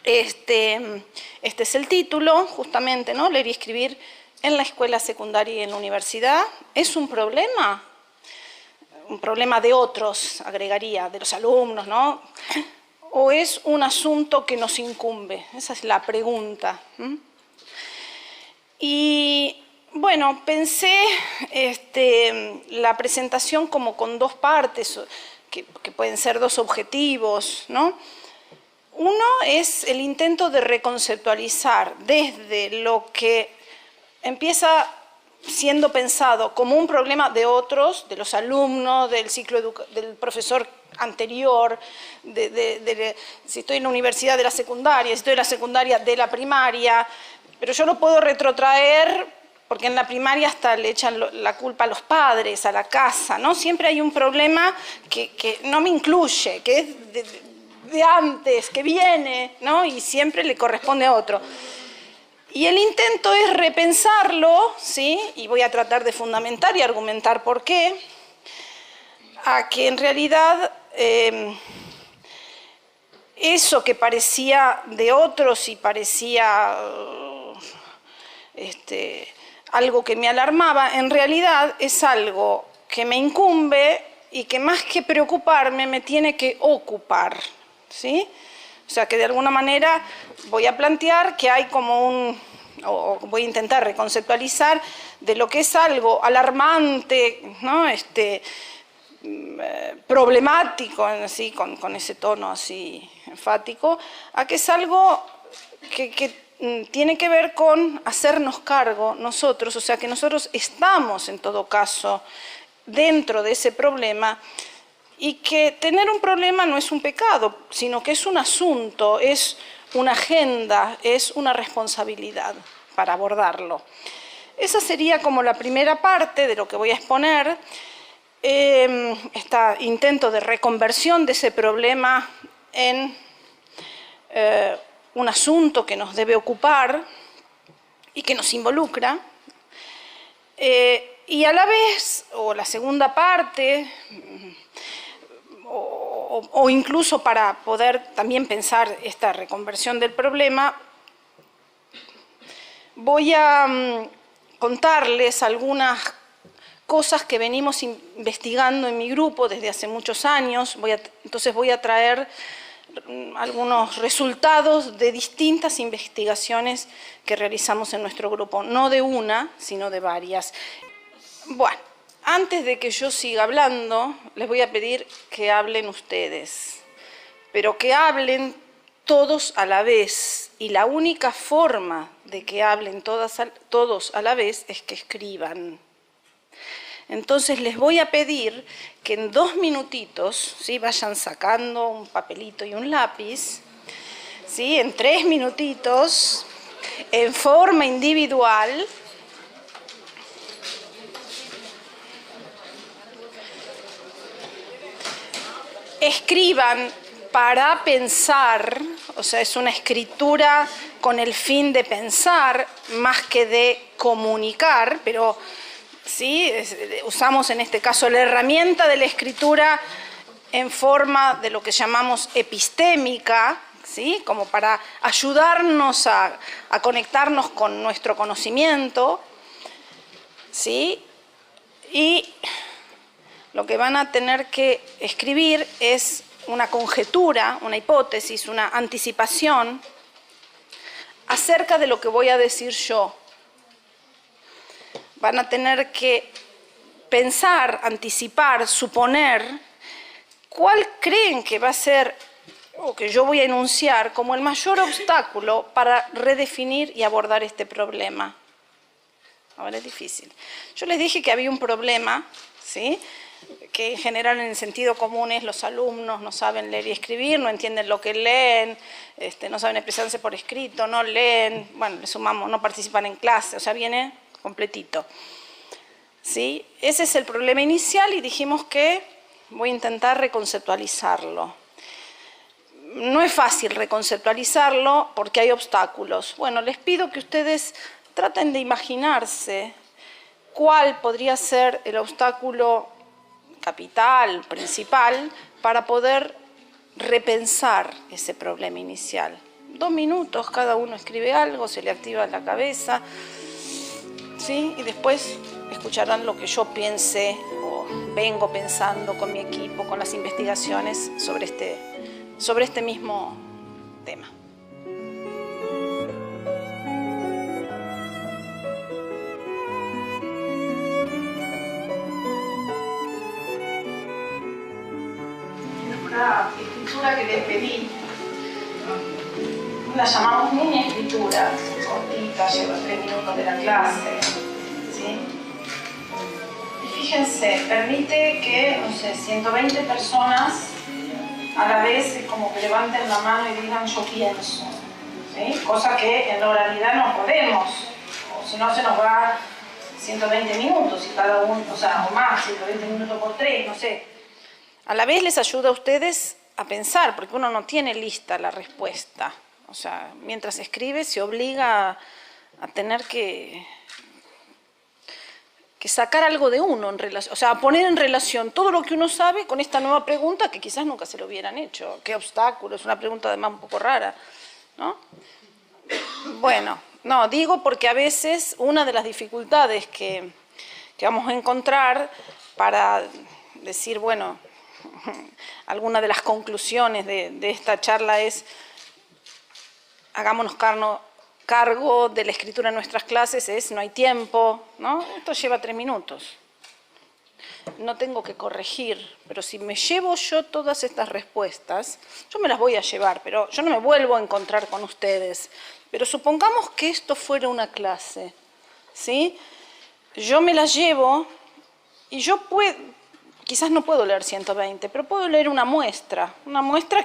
Este es el título, justamente, ¿no? Leer y escribir en la escuela secundaria y en la universidad. ¿Es un problema? Un problema de otros, agregaría, de los alumnos, ¿no? ¿O es un asunto que nos incumbe? Esa es la pregunta. Y bueno, pensé la presentación como con dos partes, que pueden ser dos objetivos, ¿no? Uno es el intento de reconceptualizar desde lo que empieza siendo pensado como un problema de otros, de los alumnos, del ciclo del profesor anterior, si estoy en la universidad, de la secundaria, si estoy en la secundaria, de la primaria, pero yo lo puedo retrotraer porque en la primaria hasta le echan la culpa a los padres, a la casa, ¿no? Siempre hay un problema que no me incluye, que es de antes, que viene, ¿no? Y siempre le corresponde a otro. Y el intento es repensarlo, ¿sí? Y voy a tratar de fundamentar y argumentar por qué, a que en realidad eso que parecía de otros y parecía algo que me alarmaba, en realidad es algo que me incumbe y que más que preocuparme me tiene que ocupar, ¿sí? O sea que de alguna manera voy a plantear que hay como o voy a intentar reconceptualizar de lo que es algo alarmante, ¿no? Problemático, así, con ese tono así enfático, a que es algo que tiene que ver con hacernos cargo nosotros, o sea que nosotros estamos en todo caso dentro de ese problema. Y que tener un problema no es un pecado, sino que es un asunto, es una agenda, es una responsabilidad para abordarlo. Esa sería como la primera parte de lo que voy a exponer, este intento de reconversión de ese problema en un asunto que nos debe ocupar y que nos involucra. Y a la vez, o la segunda parte, o incluso para poder también pensar esta reconversión del problema, voy a contarles algunas cosas que venimos investigando en mi grupo desde hace muchos años. Entonces voy a traer algunos resultados de distintas investigaciones que realizamos en nuestro grupo, no de una, sino de varias. Bueno. Antes de que yo siga hablando, les voy a pedir que hablen ustedes, pero que hablen todos a la vez. Y la única forma de que hablen todos a la vez es que escriban. Entonces les voy a pedir que en 2 minutitos, ¿sí? Vayan sacando un papelito y un lápiz, ¿sí? En 3 minutitos, en forma individual, escriban para pensar, o sea, es una escritura con el fin de pensar más que de comunicar, pero sí, usamos en este caso la herramienta de la escritura en forma de lo que llamamos epistémica, ¿sí? Como para ayudarnos a conectarnos con nuestro conocimiento, ¿sí? Y lo que van a tener que escribir es una conjetura, una hipótesis, una anticipación acerca de lo que voy a decir yo. Van a tener que pensar, anticipar, suponer cuál creen que va a ser o que yo voy a enunciar como el mayor obstáculo para redefinir y abordar este problema. Ahora es difícil. Yo les dije que había un problema, ¿sí? Que en general en el sentido común es los alumnos no saben leer y escribir, no entienden lo que leen, no saben expresarse por escrito, no leen, bueno, le sumamos, no participan en clase, o sea, viene completito. ¿Sí? Ese es el problema inicial y dijimos que voy a intentar reconceptualizarlo. No es fácil reconceptualizarlo porque hay obstáculos. Bueno, les pido que ustedes traten de imaginarse cuál podría ser el obstáculo capital, principal, para poder repensar ese problema inicial. 2 minutos, cada uno escribe algo, se le activa la cabeza, ¿sí? Y después escucharán lo que yo piense o vengo pensando con mi equipo, con las investigaciones sobre este mismo tema. La escritura que les pedí, la llamamos mini escritura, cortita, lleva 3 minutos de la clase, ¿sí? Y fíjense, permite que, no sé, 120 personas a la vez como que levanten la mano y digan yo pienso, ¿sí? Cosa que en la oralidad no podemos, o si no se nos va 120 minutos y cada uno, o más, 120 minutos por 3, no sé. A la vez les ayuda a ustedes a pensar, porque uno no tiene lista la respuesta. O sea, mientras escribe se obliga a tener que sacar algo de uno en relación, o sea, a poner en relación todo lo que uno sabe con esta nueva pregunta que quizás nunca se lo hubieran hecho. ¿Qué obstáculo? Es una pregunta además un poco rara, ¿no? Bueno, no, digo porque a veces una de las dificultades que vamos a encontrar para decir, bueno, alguna de las conclusiones de esta charla es hagámonos cargo de la escritura en nuestras clases, no hay tiempo, ¿no? Esto lleva 3 minutos. No tengo que corregir, pero si me llevo yo todas estas respuestas, yo me las voy a llevar, pero yo no me vuelvo a encontrar con ustedes. Pero supongamos que esto fuera una clase, ¿sí? Yo me las llevo y yo quizás no puedo leer 120, pero puedo leer una muestra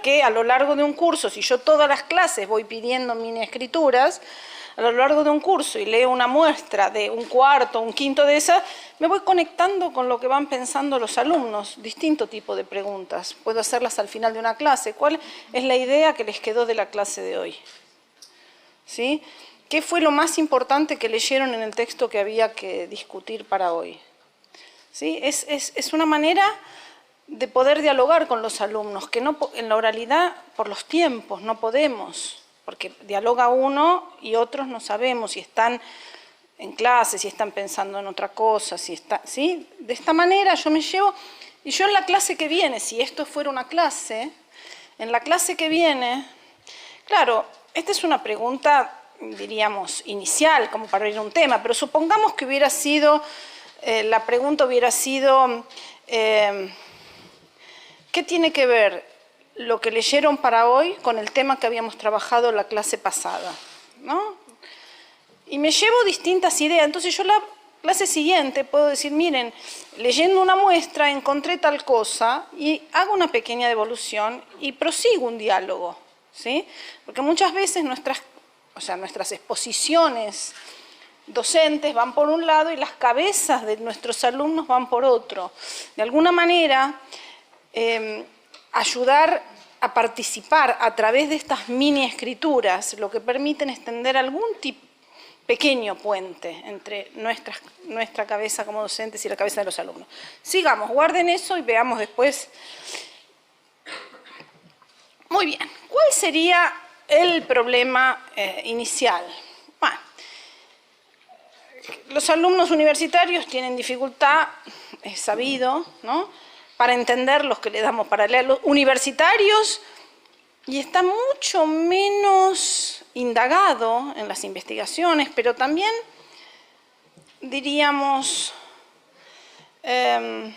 que a lo largo de un curso, si yo todas las clases voy pidiendo mini escrituras, a lo largo de un curso y leo una muestra de un cuarto, un quinto de esa, me voy conectando con lo que van pensando los alumnos, distinto tipo de preguntas. Puedo hacerlas al final de una clase. ¿Cuál es la idea que les quedó de la clase de hoy? ¿Sí? ¿Qué fue lo más importante que leyeron en el texto que había que discutir para hoy? ¿Sí? Es una manera de poder dialogar con los alumnos, que no, en la oralidad, por los tiempos, no podemos, porque dialoga uno y otros no sabemos si están en clase, si están pensando en otra cosa, ¿sí? De esta manera yo me llevo, y yo en la clase que viene, si esto fuera una clase, en la clase que viene, claro, esta es una pregunta, diríamos, inicial, como para abrir un tema, pero supongamos que hubiera sido... la pregunta hubiera sido, ¿qué tiene que ver lo que leyeron para hoy con el tema que habíamos trabajado en la clase pasada? ¿No? Y me llevo distintas ideas, entonces yo la clase siguiente puedo decir, miren, leyendo una muestra encontré tal cosa y hago una pequeña devolución y prosigo un diálogo, ¿sí? Porque muchas veces nuestras exposiciones docentes van por un lado y las cabezas de nuestros alumnos van por otro. De alguna manera, ayudar a participar a través de estas mini escrituras, lo que permiten extender algún pequeño puente entre nuestra cabeza como docentes y la cabeza de los alumnos. Sigamos, guarden eso y veamos después. Muy bien, ¿cuál sería el problema inicial? Bueno, los alumnos universitarios tienen dificultad, es sabido, ¿no?, para entender los que le damos para leer. Los universitarios, y está mucho menos indagado en las investigaciones, pero también, diríamos, en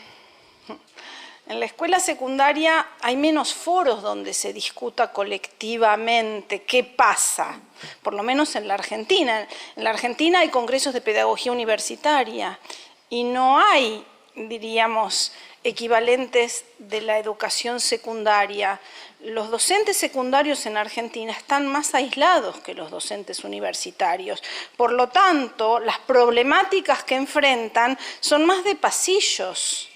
la escuela secundaria hay menos foros donde se discuta colectivamente qué pasa, por lo menos en la Argentina. En la Argentina hay congresos de pedagogía universitaria y no hay, diríamos, equivalentes de la educación secundaria. Los docentes secundarios en Argentina están más aislados que los docentes universitarios. Por lo tanto, las problemáticas que enfrentan son más de pasillos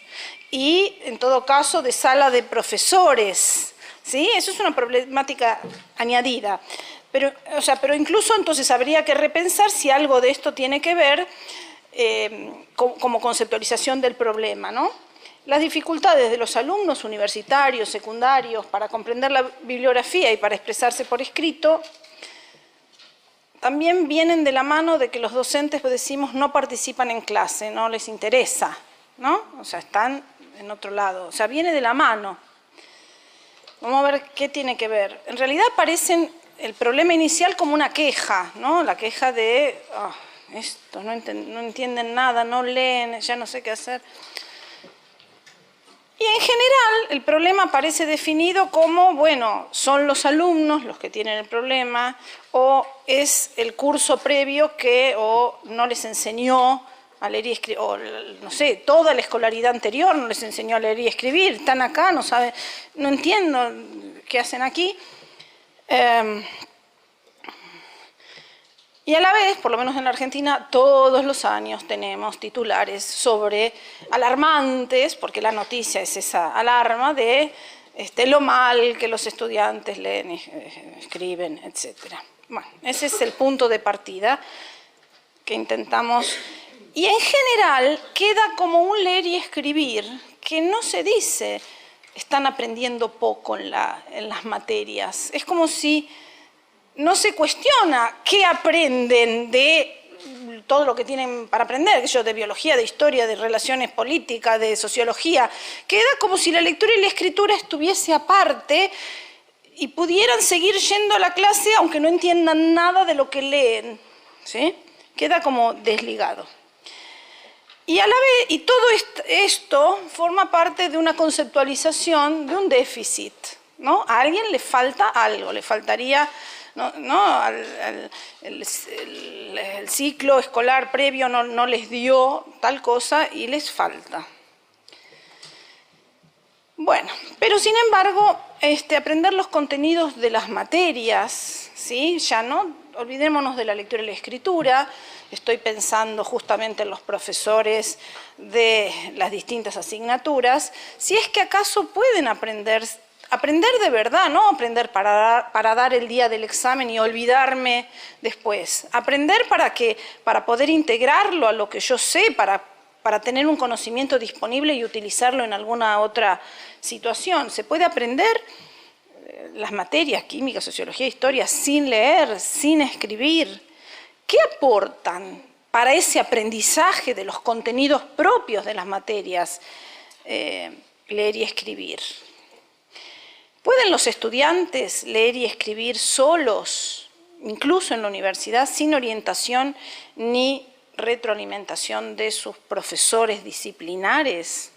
y, en todo caso, de sala de profesores, ¿sí? Eso es una problemática añadida. Pero incluso entonces habría que repensar si algo de esto tiene que ver como conceptualización del problema, ¿no? Las dificultades de los alumnos universitarios, secundarios, para comprender la bibliografía y para expresarse por escrito, también vienen de la mano de que los docentes, pues decimos, no participan en clase, no les interesa, ¿no? O sea, están en otro lado, o sea, viene de la mano. Vamos a ver qué tiene que ver. En realidad aparecen el problema inicial como una queja, ¿no? La queja de, oh, esto, no entienden nada, no leen, ya no sé qué hacer. Y en general el problema aparece definido como, bueno, son los alumnos los que tienen el problema, o es el curso previo que o no les enseñó a leer y escribir, o no sé, toda la escolaridad anterior no les enseñó a leer y escribir, están acá, no saben, no entiendo qué hacen aquí. Y a la vez, por lo menos en la Argentina, todos los años tenemos titulares sobre alarmantes, porque la noticia es esa alarma de lo mal que los estudiantes leen, escriben, etc. Bueno, ese es el punto de partida que intentamos. Y en general queda como un leer y escribir que no se dice están aprendiendo poco en las materias. Es como si no se cuestiona qué aprenden de todo lo que tienen para aprender, de biología, de historia, de relaciones políticas, de sociología. Queda como si la lectura y la escritura estuviese aparte y pudieran seguir yendo a la clase aunque no entiendan nada de lo que leen, ¿sí? Queda como desligado. Y a la vez, y todo esto forma parte de una conceptualización de un déficit, ¿no? A alguien le falta algo, le faltaría, ¿no? El ciclo escolar previo no les dio tal cosa y les falta. Bueno, pero sin embargo, aprender los contenidos de las materias, ¿sí? Ya no olvidémonos de la lectura y la escritura. Estoy pensando justamente en los profesores de las distintas asignaturas, si es que acaso pueden aprender de verdad, no aprender para dar el día del examen y olvidarme después. Aprender para poder integrarlo a lo que yo sé, para tener un conocimiento disponible y utilizarlo en alguna otra situación. Se puede aprender las materias, química, sociología, historia, sin leer, sin escribir. ¿Qué aportan para ese aprendizaje de los contenidos propios de las materias leer y escribir? ¿Pueden los estudiantes leer y escribir solos, incluso en la universidad, sin orientación ni retroalimentación de sus profesores disciplinares?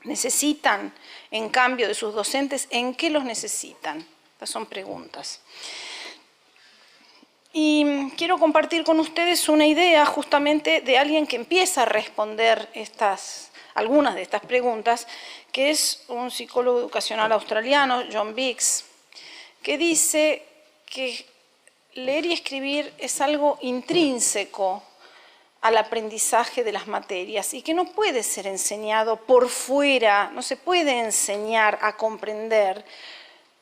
¿Necesitan, en cambio, de sus docentes? ¿En qué los necesitan? Estas son preguntas. Y quiero compartir con ustedes una idea justamente de alguien que empieza a responder algunas de estas preguntas, que es un psicólogo educacional australiano, John Biggs, que dice que leer y escribir es algo intrínseco al aprendizaje de las materias y que no puede ser enseñado por fuera, no se puede enseñar a comprender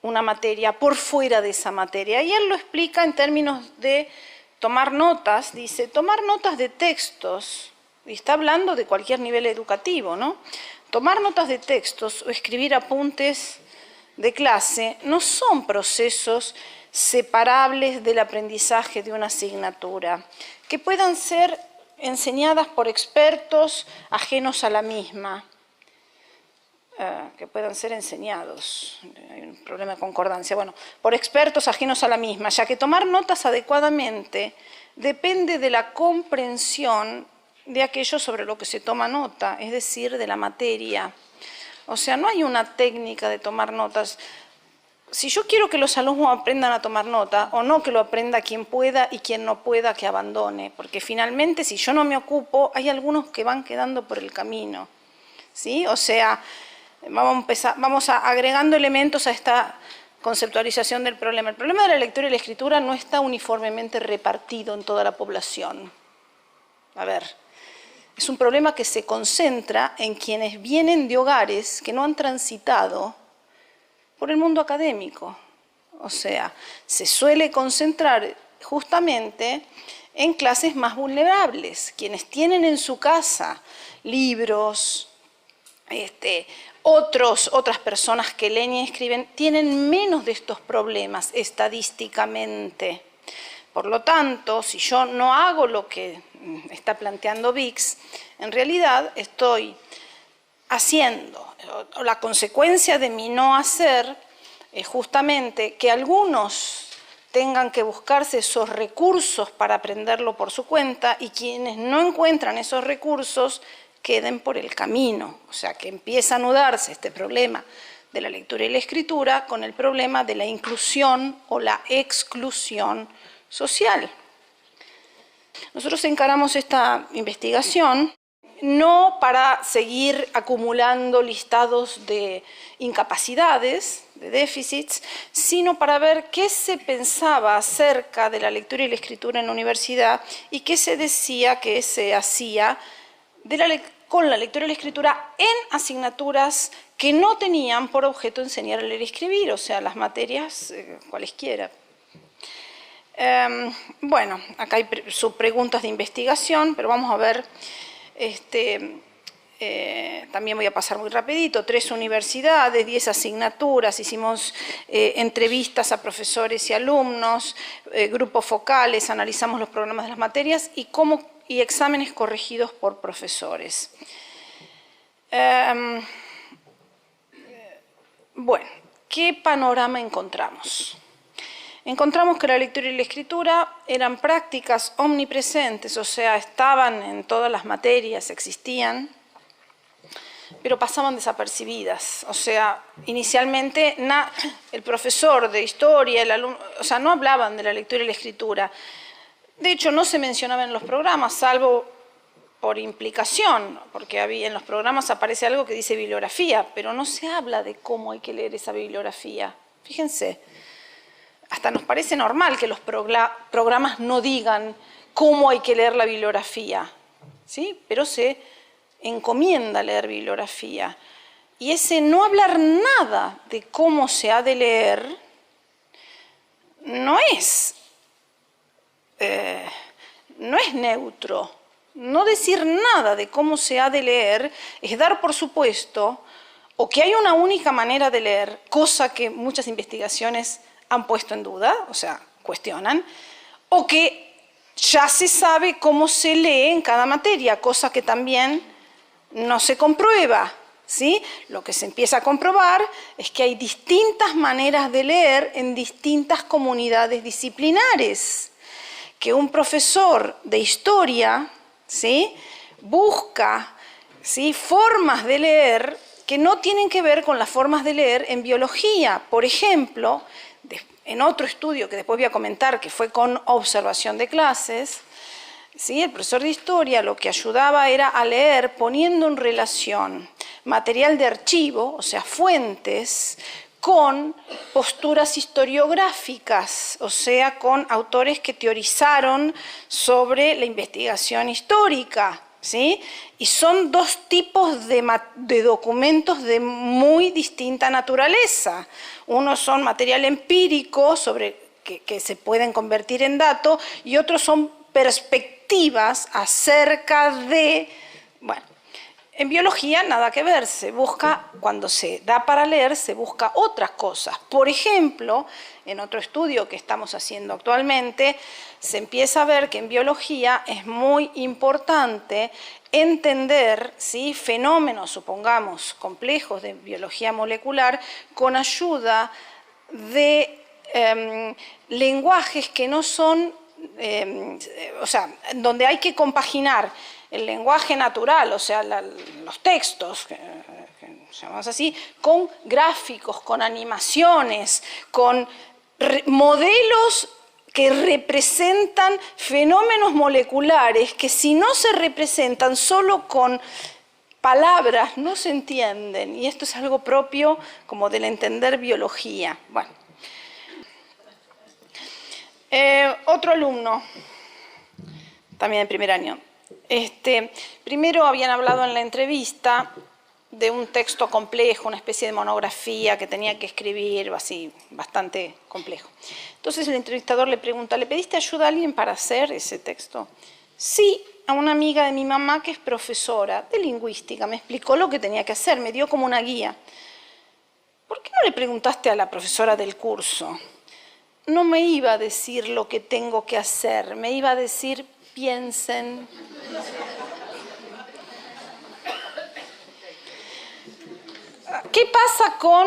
una materia por fuera de esa materia. Y él lo explica en términos de tomar notas, dice, tomar notas de textos, y está hablando de cualquier nivel educativo, ¿no? Tomar notas de textos o escribir apuntes de clase no son procesos separables del aprendizaje de una asignatura, que puedan ser enseñadas por expertos ajenos a la misma, que puedan ser enseñados, hay un problema de concordancia, bueno, por expertos ajenos a la misma, ya que tomar notas adecuadamente depende de la comprensión de aquello sobre lo que se toma nota, es decir, de la materia. O sea, no hay una técnica de tomar notas. Si yo quiero que los alumnos aprendan a tomar nota, o no, que lo aprenda quien pueda y quien no pueda que abandone, porque finalmente si yo no me ocupo, hay algunos que van quedando por el camino, ¿sí? O sea, vamos agregando elementos a esta conceptualización del problema. El problema de la lectura y la escritura no está uniformemente repartido en toda la población. A ver, es un problema que se concentra en quienes vienen de hogares que no han transitado por el mundo académico. O sea, se suele concentrar justamente en clases más vulnerables, quienes tienen en su casa libros, otras personas que leen y escriben tienen menos de estos problemas estadísticamente. Por lo tanto, si yo no hago lo que está planteando VIX, en realidad estoy haciendo, o la consecuencia de mi no hacer es justamente que algunos tengan que buscarse esos recursos para aprenderlo por su cuenta y quienes no encuentran esos recursos queden por el camino. O sea, que empieza a anudarse este problema de la lectura y la escritura con el problema de la inclusión o la exclusión social. Nosotros encaramos esta investigación no para seguir acumulando listados de incapacidades, de déficits, sino para ver qué se pensaba acerca de la lectura y la escritura en la universidad y qué se decía que se hacía con la lectura y la escritura en asignaturas que no tenían por objeto enseñar a leer y escribir, o sea, las materias cualesquiera. Bueno, acá hay subpreguntas de investigación, pero vamos a ver, también voy a pasar muy rapidito, 3 universidades, 10 asignaturas, hicimos entrevistas a profesores y alumnos, grupos focales, analizamos los programas de las materias y exámenes corregidos por profesores. Bueno, ¿qué panorama encontramos? Encontramos que la lectura y la escritura eran prácticas omnipresentes, o sea, estaban en todas las materias, existían, pero pasaban desapercibidas. O sea, inicialmente el profesor de historia, el alumno, o sea, no hablaban de la lectura y la escritura. De hecho, no se mencionaba en los programas, salvo por implicación, porque en los programas aparece algo que dice bibliografía, pero no se habla de cómo hay que leer esa bibliografía. Fíjense. Hasta nos parece normal que los programas no digan cómo hay que leer la bibliografía, ¿sí? Pero se encomienda leer bibliografía. Y ese no hablar nada de cómo se ha de leer no es neutro. No decir nada de cómo se ha de leer es dar por supuesto o que hay una única manera de leer, cosa que muchas investigaciones han puesto en duda, o sea, cuestionan, o que ya se sabe cómo se lee en cada materia, cosa que también no se comprueba, ¿sí? Lo que se empieza a comprobar es que hay distintas maneras de leer en distintas comunidades disciplinares, que un profesor de historia, ¿sí?, busca, ¿sí?, formas de leer que no tienen que ver con las formas de leer en biología. Por ejemplo, en otro estudio que después voy a comentar, que fue con observación de clases, ¿sí?, el profesor de historia lo que ayudaba era a leer poniendo en relación material de archivo, o sea, fuentes, con posturas historiográficas, o sea, con autores que teorizaron sobre la investigación histórica, ¿sí? Y son dos tipos de documentos de muy distinta naturaleza. Unos son material empírico que se pueden convertir en datos y otros son perspectivas acerca de... Bueno, en biología nada que ver, se busca, cuando se da para leer, se busca otras cosas. Por ejemplo, en otro estudio que estamos haciendo actualmente, se empieza a ver que en biología es muy importante entender, ¿sí?, fenómenos, supongamos, complejos de biología molecular, con ayuda de lenguajes que no son, o sea, donde hay que compaginar el lenguaje natural, o sea, los textos, que llamamos así, con gráficos, con animaciones, con modelos que representan fenómenos moleculares que si no se representan solo con palabras no se entienden, y esto es algo propio como del entender biología. Bueno. Otro alumno, también de primer año. Primero habían hablado en la entrevista de un texto complejo, una especie de monografía que tenía que escribir, así, bastante complejo. Entonces el entrevistador le pregunta, ¿le pediste ayuda a alguien para hacer ese texto? Sí, a una amiga de mi mamá que es profesora de lingüística, me explicó lo que tenía que hacer, me dio como una guía. ¿Por qué no le preguntaste a la profesora del curso? no me iba a decir lo que tengo que hacer, me iba a decir, piensen. ¿Qué pasa con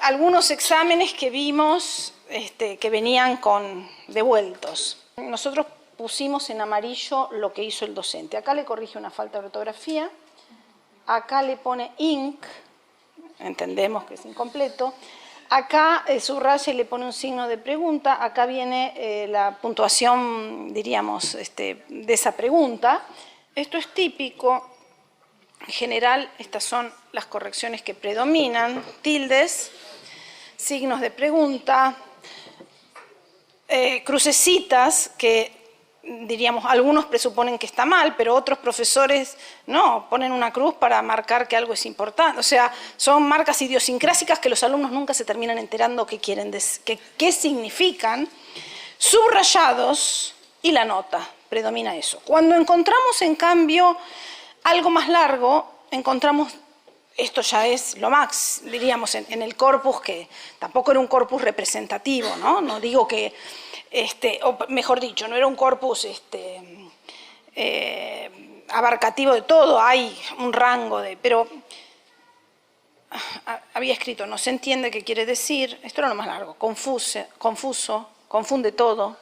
algunos exámenes que vimos que venían devueltos? Nosotros pusimos en amarillo lo que hizo el docente. Acá le corrige una falta de ortografía, acá le pone inc, entendemos que es incompleto, acá subraya y le pone un signo de pregunta, acá viene la puntuación, diríamos, de esa pregunta. Esto es típico. En general, estas son las correcciones que predominan: tildes, signos de pregunta, crucecitas, que diríamos, algunos presuponen que está mal, pero otros profesores no, ponen una cruz para marcar que algo es importante. O sea, son marcas idiosincrásicas que los alumnos nunca se terminan enterando qué significan. Subrayados y la nota, predomina eso. Cuando encontramos, en cambio, algo más largo, encontramos, esto ya es lo más, diríamos, en el corpus, que tampoco era un corpus representativo, ¿no? No digo que, o mejor dicho, no era un corpus abarcativo de todo, hay un rango pero había escrito, no se entiende qué quiere decir, esto era lo más largo, confuso, confunde todo,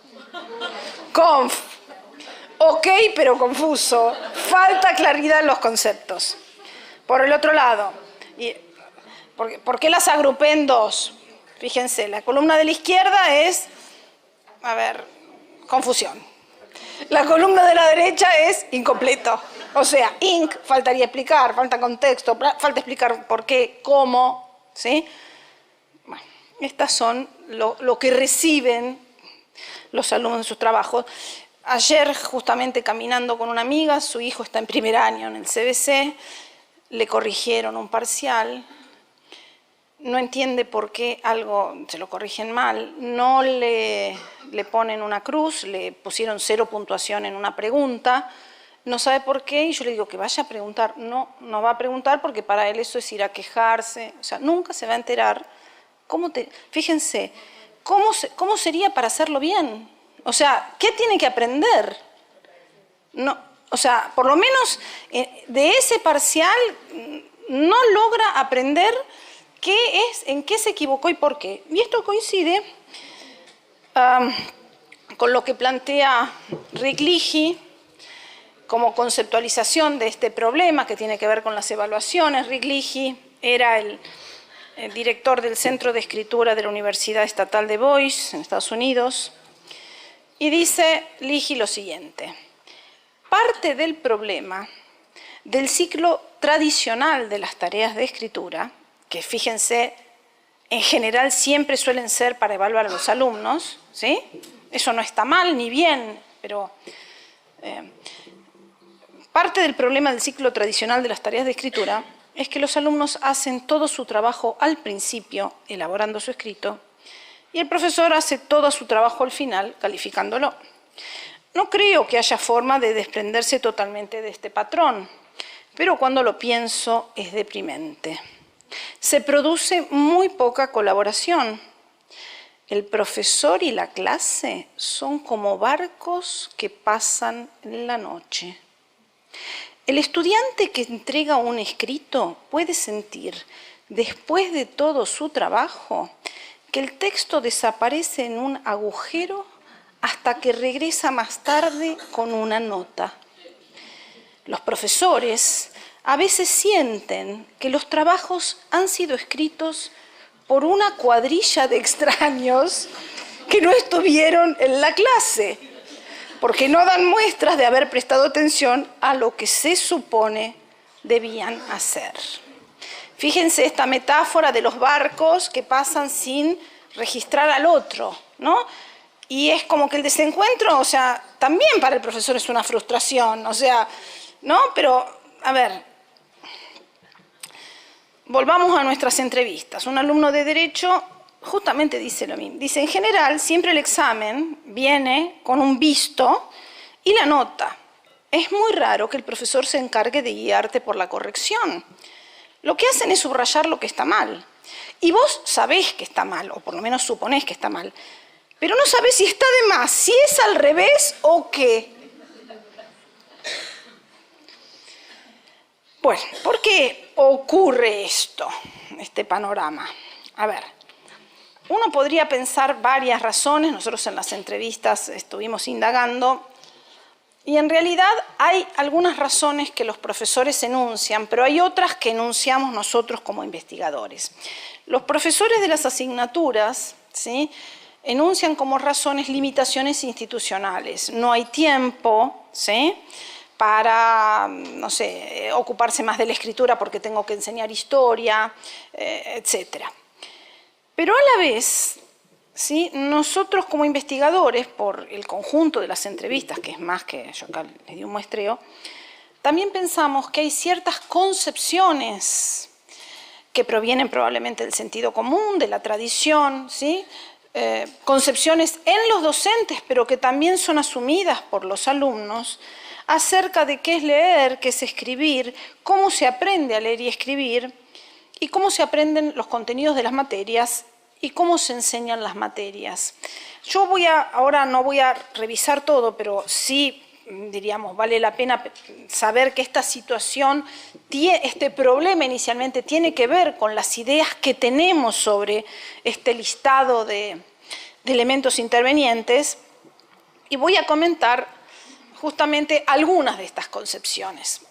ok, pero confuso, falta claridad en los conceptos. Por el otro lado, ¿por qué las agrupé en dos? Fíjense, la columna de la izquierda es, confusión. La columna de la derecha es incompleto. O sea, inc, faltaría explicar, falta contexto, falta explicar por qué, cómo, ¿sí? Bueno, estas son lo que reciben los alumnos en sus trabajos. Ayer, justamente caminando con una amiga, su hijo está en primer año en el CBC, le corrigieron un parcial, no entiende por qué algo, se lo corrigen mal, no le ponen una cruz, le pusieron 0 puntuación en una pregunta, no sabe por qué, y yo le digo que vaya a preguntar. No va a preguntar porque para él eso es ir a quejarse, o sea, nunca se va a enterar. Fíjense, ¿cómo sería para hacerlo bien? O sea, ¿qué tiene que aprender? No, o sea, por lo menos de ese parcial no logra aprender en qué se equivocó y por qué. Y esto coincide con lo que plantea Rick Leahy como conceptualización de este problema que tiene que ver con las evaluaciones. Rick Leahy era el director del Centro de Escritura de la Universidad Estatal de Boise, en Estados Unidos, y dice Leahy lo siguiente: parte del problema del ciclo tradicional de las tareas de escritura, que fíjense, en general siempre suelen ser para evaluar a los alumnos, ¿sí? Eso no está mal ni bien, pero parte del problema del ciclo tradicional de las tareas de escritura es que los alumnos hacen todo su trabajo al principio, elaborando su escrito, y el profesor hace todo su trabajo al final, calificándolo. No creo que haya forma de desprenderse totalmente de este patrón, pero cuando lo pienso es deprimente. Se produce muy poca colaboración. El profesor y la clase son como barcos que pasan en la noche. El estudiante que entrega un escrito puede sentir, después de todo su trabajo, que el texto desaparece en un agujero hasta que regresa más tarde con una nota. Los profesores a veces sienten que los trabajos han sido escritos por una cuadrilla de extraños que no estuvieron en la clase, porque no dan muestras de haber prestado atención a lo que se supone debían hacer. Fíjense esta metáfora de los barcos que pasan sin registrar al otro, ¿no? Y es como que el desencuentro, o sea, también para el profesor es una frustración, o sea, ¿no? Pero, a ver, volvamos a nuestras entrevistas. Un alumno de Derecho justamente dice lo mismo. Dice, en general, siempre el examen viene con un visto y la nota. Es muy raro que el profesor se encargue de guiarte por la corrección. Lo que hacen es subrayar lo que está mal. Y vos sabés que está mal, o por lo menos suponés que está mal. pero no sabe si está de más, si es al revés o qué. Bueno, ¿por qué ocurre esto, este panorama? A ver, uno podría pensar varias razones, nosotros en las entrevistas estuvimos indagando, y en realidad hay algunas razones que los profesores enuncian, pero hay otras que enunciamos nosotros como investigadores. Los profesores de las asignaturas, ¿sí?, enuncian como razones limitaciones institucionales. No hay tiempo, ¿sí?, para, no sé, ocuparse más de la escritura porque tengo que enseñar historia, etc. Pero a la vez, ¿sí?, nosotros como investigadores, por el conjunto de las entrevistas, que es más que yo acá les di un muestreo, también pensamos que hay ciertas concepciones que provienen probablemente del sentido común, de la tradición, ¿sí?, concepciones en los docentes, pero que también son asumidas por los alumnos, acerca de qué es leer, qué es escribir, cómo se aprende a leer y escribir, y cómo se aprenden los contenidos de las materias y cómo se enseñan las materias. Yo ahora no voy a revisar todo, pero sí, diríamos, vale la pena saber que esta situación, este problema inicialmente tiene que ver con las ideas que tenemos sobre este listado de elementos intervenientes, y voy a comentar justamente algunas de estas concepciones.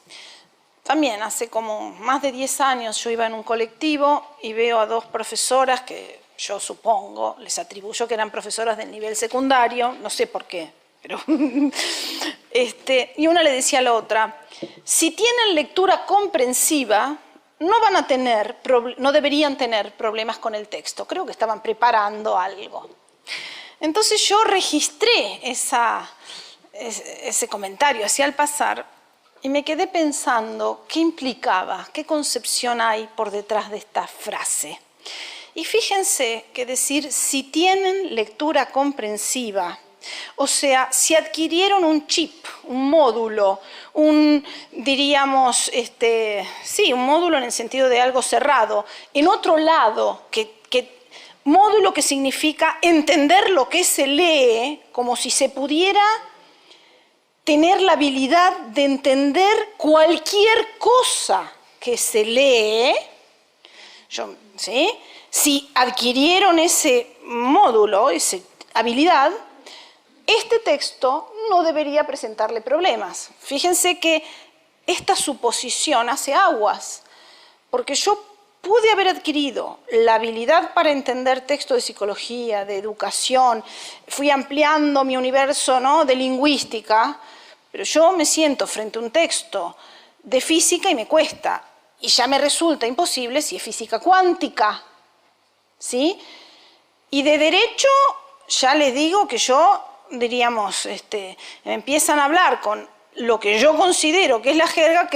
También hace como más de 10 años yo iba en un colectivo y veo a dos profesoras que yo supongo, les atribuyo que eran profesoras del nivel secundario, no sé por qué, pero y una le decía a la otra, si tienen lectura comprensiva, no deberían tener problemas con el texto. Creo que estaban preparando algo. Entonces yo registré ese comentario hacia el pasar y me quedé pensando qué implicaba, qué concepción hay por detrás de esta frase. Y fíjense que decir si tienen lectura comprensiva, o sea, si adquirieron un chip, un módulo, diríamos, sí, un módulo en el sentido de algo cerrado, en otro lado, módulo que significa entender lo que se lee, como si se pudiera tener la habilidad de entender cualquier cosa que se lee, ¿sí?, si adquirieron ese módulo, esa habilidad, este texto no debería presentarle problemas. Fíjense que esta suposición hace aguas, porque yo pude haber adquirido la habilidad para entender textos de psicología, de educación, fui ampliando mi universo, ¿no?, de lingüística, pero yo me siento frente a un texto de física y me cuesta, y ya me resulta imposible si es física cuántica, ¿sí? Y de derecho, ya les digo que yo, diríamos, me empiezan a hablar con lo que yo considero que es la jerga,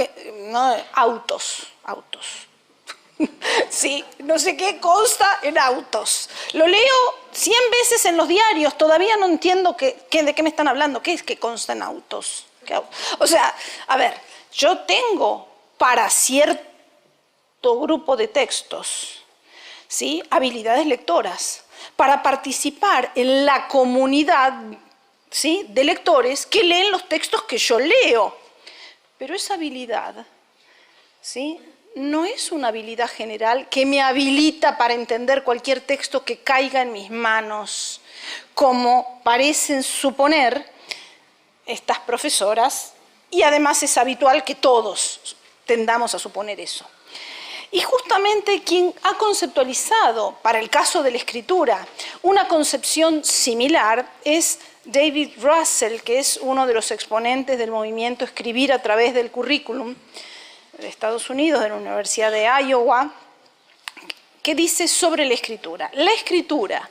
¿no?, autos. Sí, no sé qué consta en autos. Lo leo 100 veces en los diarios, todavía no entiendo de qué me están hablando. ¿Qué es que consta en autos? O sea, a ver, yo tengo para cierto grupo de textos, ¿sí?, habilidades lectoras, para participar en la comunidad, ¿sí?, de lectores que leen los textos que yo leo. Pero esa habilidad, ¿sí?, no es una habilidad general que me habilita para entender cualquier texto que caiga en mis manos, como parecen suponer estas profesoras, y además es habitual que todos tendamos a suponer eso. Y justamente quien ha conceptualizado, para el caso de la escritura, una concepción similar es David Russell, que es uno de los exponentes del movimiento Escribir a través del currículum de Estados Unidos, de la Universidad de Iowa, que dice sobre la escritura. La escritura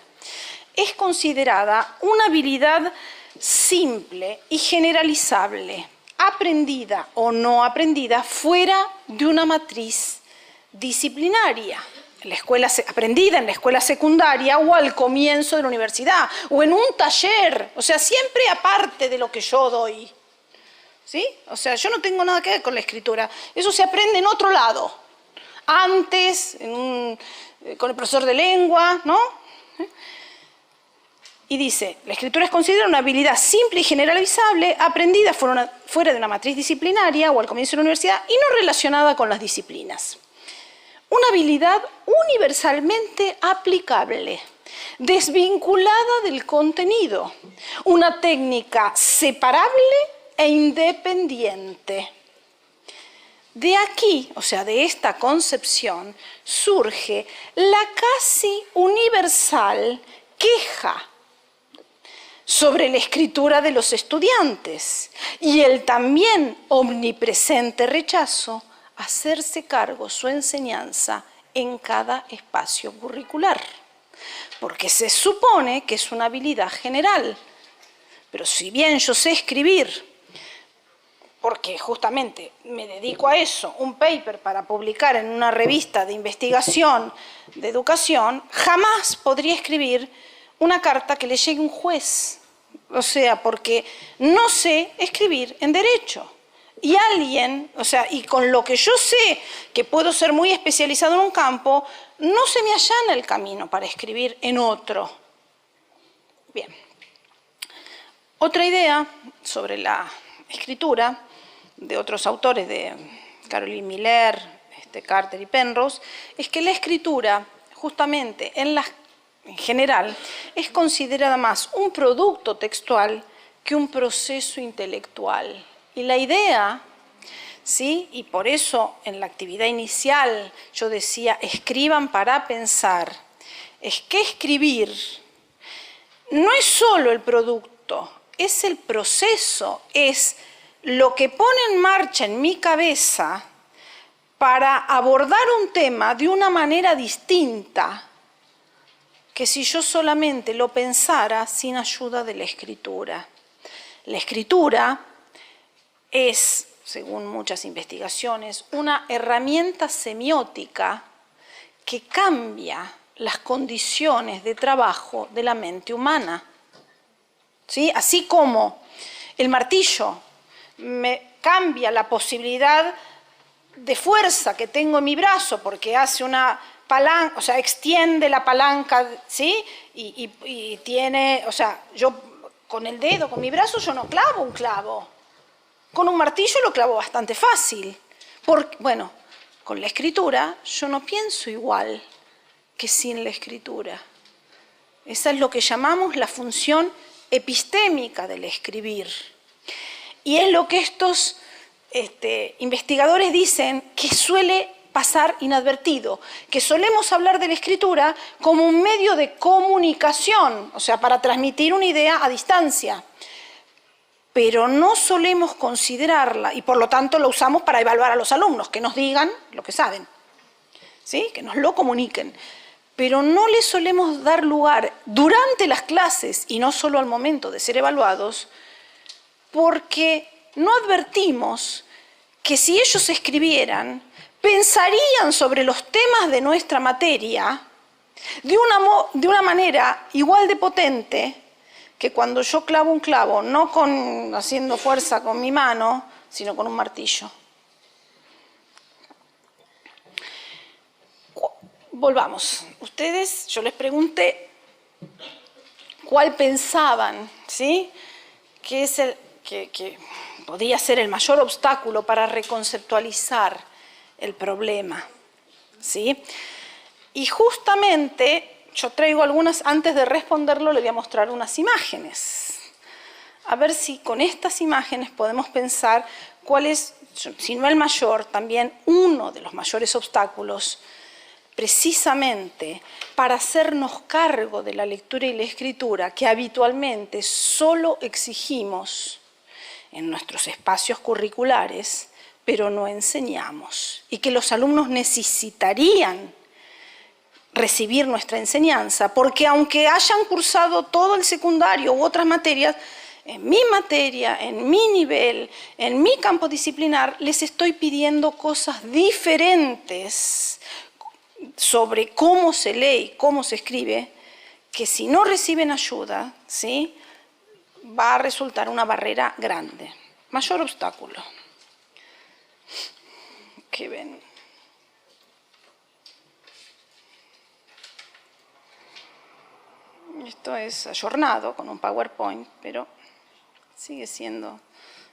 es considerada una habilidad simple y generalizable, aprendida o no aprendida, fuera de una matriz disciplinaria, aprendida en la escuela secundaria o al comienzo de la universidad, o en un taller, o sea, siempre aparte de lo que yo doy. ¿Sí? O sea, yo no tengo nada que ver con la escritura. Eso se aprende en otro lado. Antes, con el profesor de lengua, ¿no? Y dice, la escritura es considerada una habilidad simple y generalizable, aprendida fuera de una matriz disciplinaria o al comienzo de la universidad y no relacionada con las disciplinas. Una habilidad universalmente aplicable, desvinculada del contenido, una técnica separable e independiente. De aquí, o sea, de esta concepción, surge la casi universal queja sobre la escritura de los estudiantes y el también omnipresente rechazo a hacerse cargo su enseñanza en cada espacio curricular, porque se supone que es una habilidad general. Pero si bien yo sé escribir, porque justamente me dedico a eso, un paper para publicar en una revista de investigación de educación, jamás podría escribir una carta que le llegue a un juez. O sea, porque no sé escribir en derecho. Y alguien, o sea, y con lo que yo sé que puedo ser muy especializado en un campo, no se me allana el camino para escribir en otro. Bien. Otra idea sobre la escritura de otros autores, de Caroline Miller, Carter y Penrose, es que la escritura, justamente en general, es considerada más un producto textual que un proceso intelectual. Y la idea, ¿sí? Y por eso en la actividad inicial yo decía, escriban para pensar, es que escribir no es solo el producto, es el proceso, es lo que pone en marcha en mi cabeza para abordar un tema de una manera distinta que si yo solamente lo pensara sin ayuda de la escritura. La escritura es, según muchas investigaciones, una herramienta semiótica que cambia las condiciones de trabajo de la mente humana. ¿Sí? Así como el martillo me cambia la posibilidad de fuerza que tengo en mi brazo porque hace una palanca, o sea, extiende la palanca, ¿sí? Y tiene, o sea, yo con el dedo, con mi brazo, yo no clavo un clavo. Con un martillo lo clavo bastante fácil. Porque, bueno, con la escritura yo no pienso igual que sin la escritura. Esa es lo que llamamos la función epistémica del escribir. Y es lo que estos investigadores dicen que suele pasar inadvertido, que solemos hablar de la escritura como un medio de comunicación, o sea, para transmitir una idea a distancia. Pero no solemos considerarla, y por lo tanto lo usamos para evaluar a los alumnos, que nos digan lo que saben, ¿sí? Que nos lo comuniquen. Pero no les solemos dar lugar durante las clases, y no solo al momento de ser evaluados, porque no advertimos que si ellos escribieran, pensarían sobre los temas de nuestra materia de una manera igual de potente que cuando yo clavo un clavo, no haciendo fuerza con mi mano, sino con un martillo. Volvamos. Ustedes, yo les pregunté cuál pensaban, ¿sí? Que es que podría ser el mayor obstáculo para reconceptualizar el problema, ¿sí? Y justamente yo traigo algunas, antes de responderlo le voy a mostrar unas imágenes. A ver si con estas imágenes podemos pensar cuál es, si no el mayor, también uno de los mayores obstáculos precisamente para hacernos cargo de la lectura y la escritura que habitualmente solo exigimos en nuestros espacios curriculares, pero no enseñamos, y que los alumnos necesitarían recibir nuestra enseñanza, porque aunque hayan cursado todo el secundario u otras materias, en mi materia, en mi nivel, en mi campo disciplinar, les estoy pidiendo cosas diferentes sobre cómo se lee y cómo se escribe, que si no reciben ayuda, ¿sí?, va a resultar una barrera grande. Mayor obstáculo. ¿Qué ven? Esto esto es ayornado con un PowerPoint, pero sigue siendo...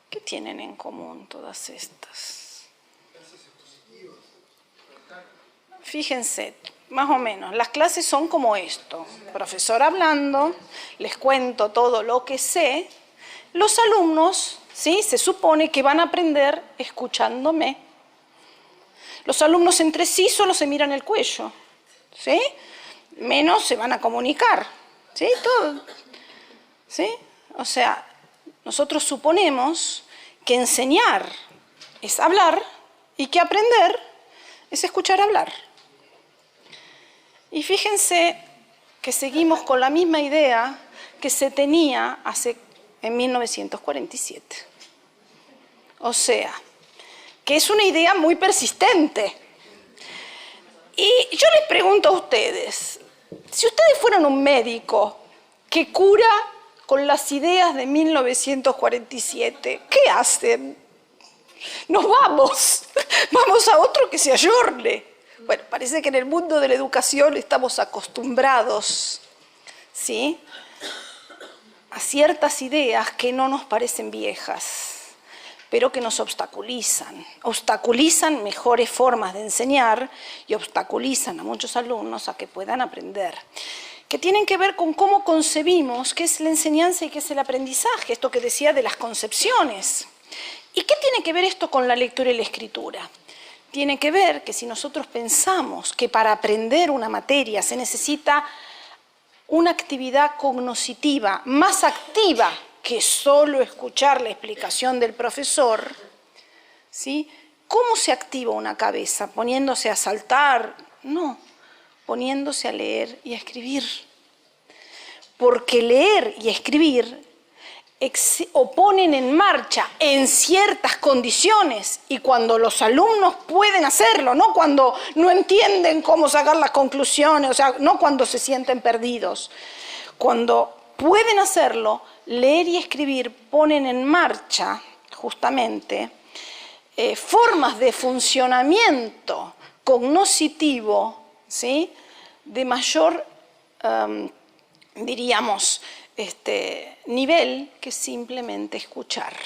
¿Qué tienen en común todas estas? Fíjense, más o menos, las clases son como esto. Profesor hablando, les cuento todo lo que sé. Los alumnos, ¿sí?, se supone que van a aprender escuchándome. Los alumnos entre sí solo se miran el cuello, ¿sí? Menos se van a comunicar, ¿sí? Todo, ¿sí? O sea, nosotros suponemos que enseñar es hablar y que aprender es escuchar hablar. Y fíjense que seguimos con la misma idea que se tenía en 1947. O sea, que es una idea muy persistente. Y yo les pregunto a ustedes, si ustedes fueran un médico que cura con las ideas de 1947, ¿qué hacen? Nos vamos a otro que se ayorne. Bueno, parece que en el mundo de la educación estamos acostumbrados, ¿sí?, a ciertas ideas que no nos parecen viejas, pero que nos obstaculizan. Obstaculizan mejores formas de enseñar y obstaculizan a muchos alumnos a que puedan aprender, que tienen que ver con cómo concebimos qué es la enseñanza y qué es el aprendizaje, esto que decía de las concepciones. ¿Y qué tiene que ver esto con la lectura y la escritura? Tiene que ver que si nosotros pensamos que para aprender una materia se necesita una actividad cognoscitiva más activa que solo escuchar la explicación del profesor, ¿sí?, ¿cómo se activa una cabeza? ¿Poniéndose a saltar? No, poniéndose a leer y a escribir. Porque leer y escribir o ponen en marcha en ciertas condiciones y cuando los alumnos pueden hacerlo, no cuando no entienden cómo sacar las conclusiones, o sea, no cuando se sienten perdidos. Cuando pueden hacerlo, leer y escribir ponen en marcha justamente formas de funcionamiento cognoscitivo, ¿sí?, de mayor, diríamos, nivel que simplemente escuchar.